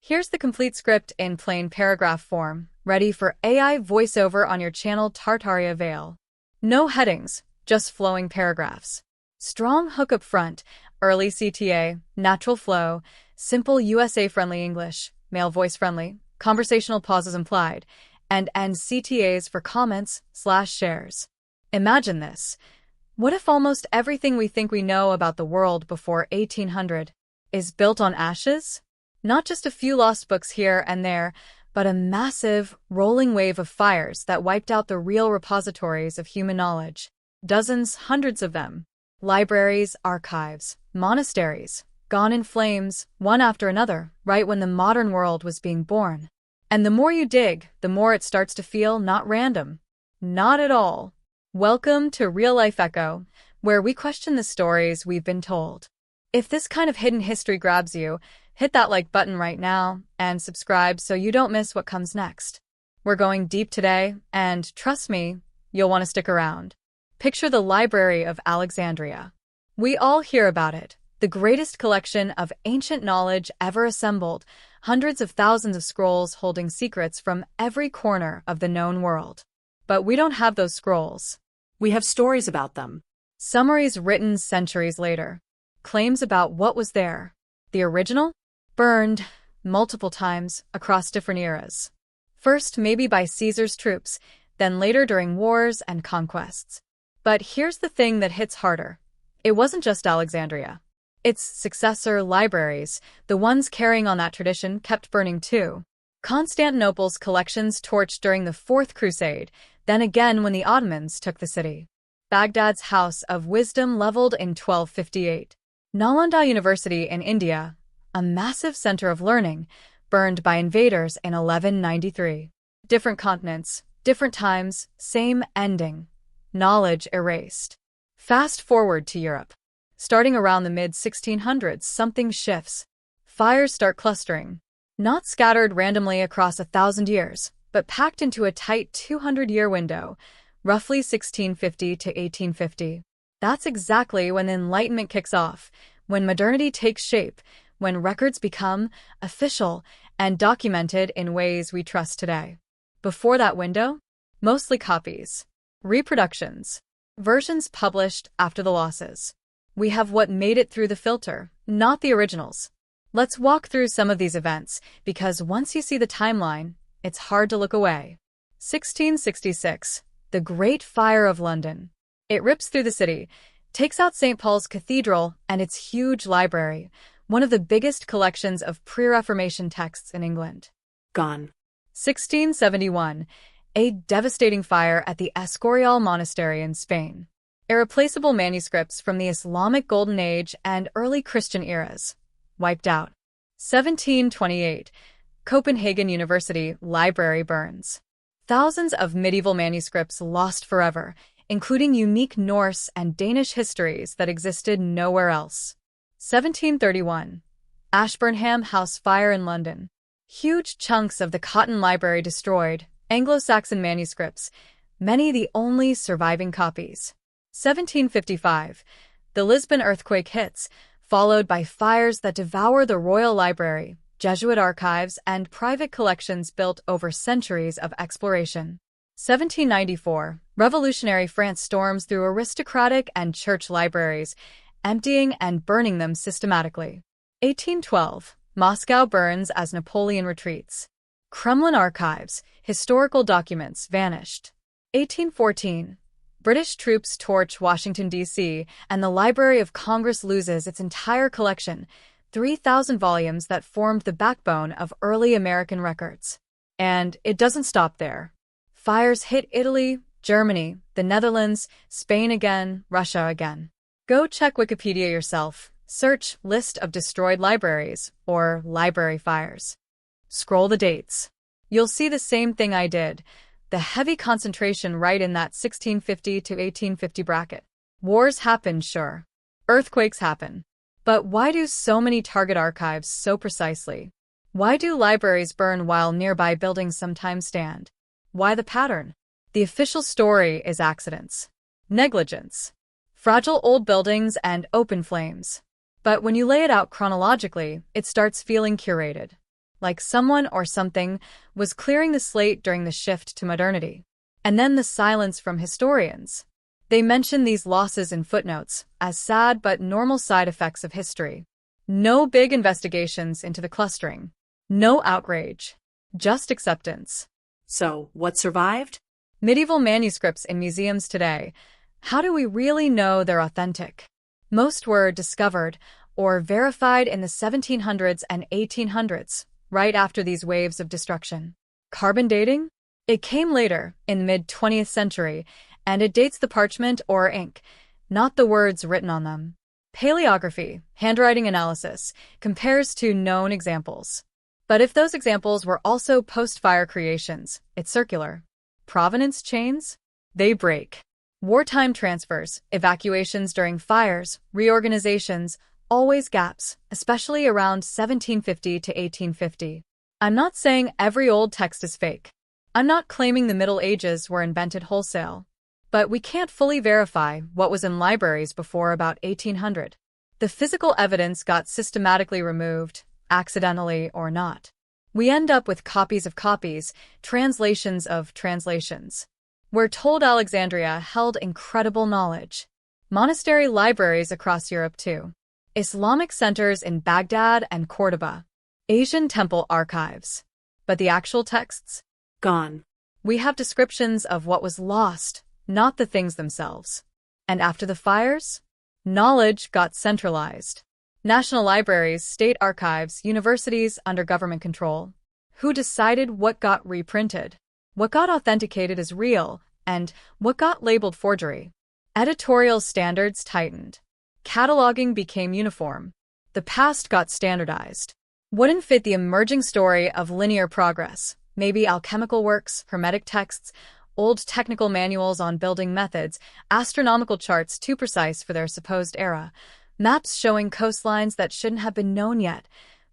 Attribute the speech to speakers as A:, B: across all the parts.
A: Here's the complete script in plain paragraph form, ready for AI voiceover on your channel Tartaria Veil. No headings, just flowing paragraphs. Strong hook up front, early CTA, natural flow, simple USA-friendly English, male voice-friendly, conversational pauses implied, and end CTAs for comments/shares. Imagine this. What if almost everything we think we know about the world before 1800 is built on ashes? Not just a few lost books here and there, but a massive, rolling wave of fires that wiped out the real repositories of human knowledge. Dozens, hundreds of them. Libraries, archives, monasteries, gone in flames, one after another, right when the modern world was being born. And the more you dig, the more it starts to feel not random. Not at all. Welcome to Real Life Echo, where we question the stories we've been told. If this kind of hidden history grabs you, hit that like button right now and subscribe so you don't miss what comes next. We're going deep today, and trust me, you'll want to stick around. Picture the Library of Alexandria. We all hear about it, the greatest collection of ancient knowledge ever assembled, hundreds of thousands of scrolls holding secrets from every corner of the known world. But we don't have those scrolls.
B: We have stories about them.
A: Summaries written centuries later. Claims about what was there. The original? Burned multiple times across different eras. First maybe by Caesar's troops, then later during wars and conquests. But here's the thing that hits harder. It wasn't just Alexandria. Its successor libraries, the ones carrying on that tradition, kept burning too. Constantinople's collections torched during the Fourth Crusade, then again when the Ottomans took the city. Baghdad's House of Wisdom leveled in 1258. Nalanda University in India, a massive center of learning, burned by invaders in 1193. Different continents, different times, same ending. Knowledge erased. Fast forward to Europe. Starting around the mid-1600s, something shifts. Fires start clustering. Not scattered randomly across 1,000 years, but packed into a tight 200-year window, roughly 1650 to 1850. That's exactly when the Enlightenment kicks off, when modernity takes shape, when records become official and documented in ways we trust today. Before that window, mostly copies, reproductions, versions published after the losses. We have what made it through the filter, not the originals. Let's walk through some of these events, because once you see the timeline, it's hard to look away. 1666, the Great Fire of London. It rips through the city, takes out St. Paul's Cathedral and its huge library, one of the biggest collections of pre-Reformation texts in England.
B: Gone.
A: 1671, a devastating fire at the Escorial Monastery in Spain. Irreplaceable manuscripts from the Islamic Golden Age and early Christian eras. Wiped out. 1728, Copenhagen University Library burns. Thousands of medieval manuscripts lost forever, including unique Norse and Danish histories that existed nowhere else. 1731, Ashburnham House fire in London. Huge chunks of the Cotton Library destroyed, Anglo-Saxon manuscripts, many the only surviving copies. 1755, the Lisbon earthquake hits, followed by fires that devour the Royal Library, Jesuit archives, and private collections built over centuries of exploration. 1794, revolutionary France storms through aristocratic and church libraries, emptying and burning them systematically. 1812, Moscow burns as Napoleon retreats. Kremlin archives, historical documents vanished. 1814, British troops torch Washington, D.C., and the Library of Congress loses its entire collection, 3,000 volumes that formed the backbone of early American records. And it doesn't stop there. Fires hit Italy, Germany, the Netherlands, Spain again, Russia again. Go check Wikipedia yourself. Search List of Destroyed Libraries or Library Fires. Scroll the dates. You'll see the same thing I did. The heavy concentration right in that 1650 to 1850 bracket. Wars happen, sure. Earthquakes happen. But why do so many target archives so precisely? Why do libraries burn while nearby buildings sometimes stand? Why the pattern? The official story is accidents. Negligence. Fragile old buildings and open flames. But when you lay it out chronologically, it starts feeling curated. like someone or something was clearing the slate during the shift to modernity. And then the silence from historians. They mention these losses in footnotes as sad but normal side effects of history. No big investigations into the clustering. No outrage. Just acceptance.
B: So, what survived?
A: Medieval manuscripts in museums today. How do we really know they're authentic? Most were discovered or verified in the 1700s and 1800s, right after these waves of destruction. Carbon dating? It came later, in the mid-20th century, and it dates the parchment or ink, not the words written on them. Paleography, handwriting analysis, compares two known examples. But if those examples were also post-fire creations, it's circular. Provenance chains? They break. Wartime transfers, evacuations during fires, reorganizations, always gaps, especially around 1750 to 1850. I'm not saying every old text is fake. I'm not claiming the Middle Ages were invented wholesale. But we can't fully verify what was in libraries before about 1800. The physical evidence got systematically removed, accidentally or not. We end up with copies of copies, translations of translations. We're told Alexandria held incredible knowledge. Monastery libraries across Europe too. Islamic centers in Baghdad and Cordoba. Asian temple archives. But the actual texts?
B: Gone.
A: We have descriptions of what was lost, not the things themselves. And after the fires? Knowledge got centralized. National libraries, state archives, universities under government control. Who decided what got reprinted? What got authenticated as real, and what got labeled forgery? Editorial standards tightened. Cataloging became uniform. The past got standardized. Wouldn't fit the emerging story of linear progress. Maybe alchemical works, hermetic texts, old technical manuals on building methods, astronomical charts too precise for their supposed era, maps showing coastlines that shouldn't have been known yet.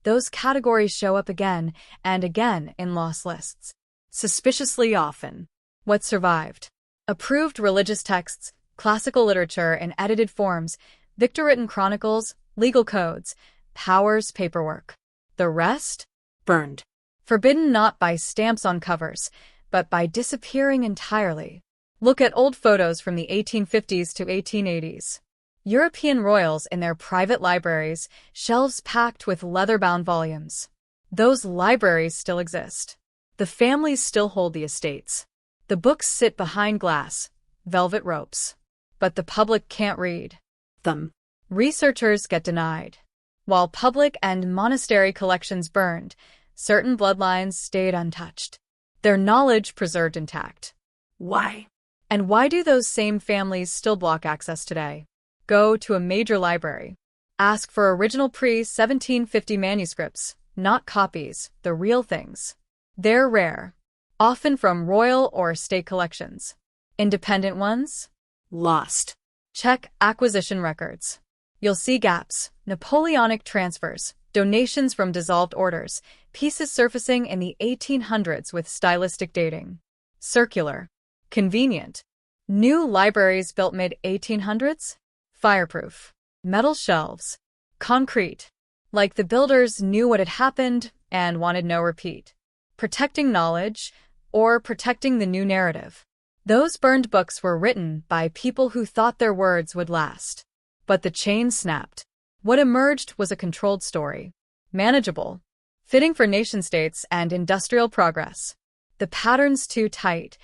A: Those categories show up again and again in lost lists. Suspiciously often. What survived? Approved religious texts, classical literature in edited forms, Victor-written chronicles, legal codes, powers paperwork. The rest?
B: Burned.
A: Forbidden not by stamps on covers, but by disappearing entirely. Look at old photos from the 1850s to 1880s. European royals in their private libraries, shelves packed with leather-bound volumes. Those libraries still exist. The families still hold the estates. The books sit behind glass, velvet ropes. But the public can't read
B: them.
A: Researchers get denied. While public and monastery collections burned, certain bloodlines stayed untouched. Their knowledge preserved intact.
B: Why?
A: And why do those same families still block access today? Go to a major library. Ask for original pre-1750 manuscripts, not copies, the real things. They're rare, often from royal or state collections. Independent ones?
B: Lost.
A: Check acquisition records. You'll see gaps, Napoleonic transfers, donations from dissolved orders, pieces surfacing in the 1800s with stylistic dating. Circular. Convenient. New libraries built mid-1800s? Fireproof. Metal shelves. Concrete. Like the builders knew what had happened and wanted no repeat. Protecting knowledge, or protecting the new narrative. Those burned books were written by people who thought their words would last. But the chain snapped. What emerged was a controlled story. Manageable. Fitting for nation-states and industrial progress. The patterns too tight,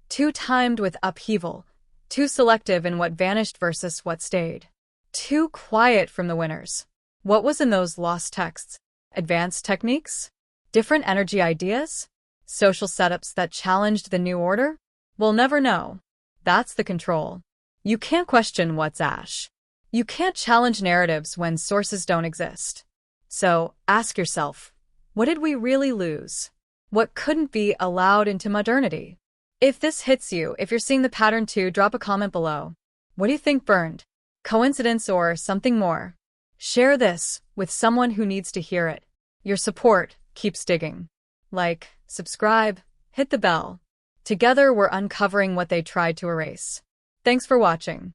A: too timed with upheaval, too selective in what vanished versus what stayed. Too quiet from the winners. What was in those lost texts? Advanced techniques? Different energy ideas? Social setups that challenged the new order? We'll never know. That's the control. You can't question what's ash. You can't challenge narratives when sources don't exist. So, ask yourself, what did we really lose? What couldn't be allowed into modernity? If this hits you, if you're seeing the pattern too, drop a comment below. What do you think burned? Coincidence or something more? Share this with someone who needs to hear it. Your support keeps digging. Like, subscribe, hit the bell. Together we're uncovering what they tried to erase. Thanks for watching.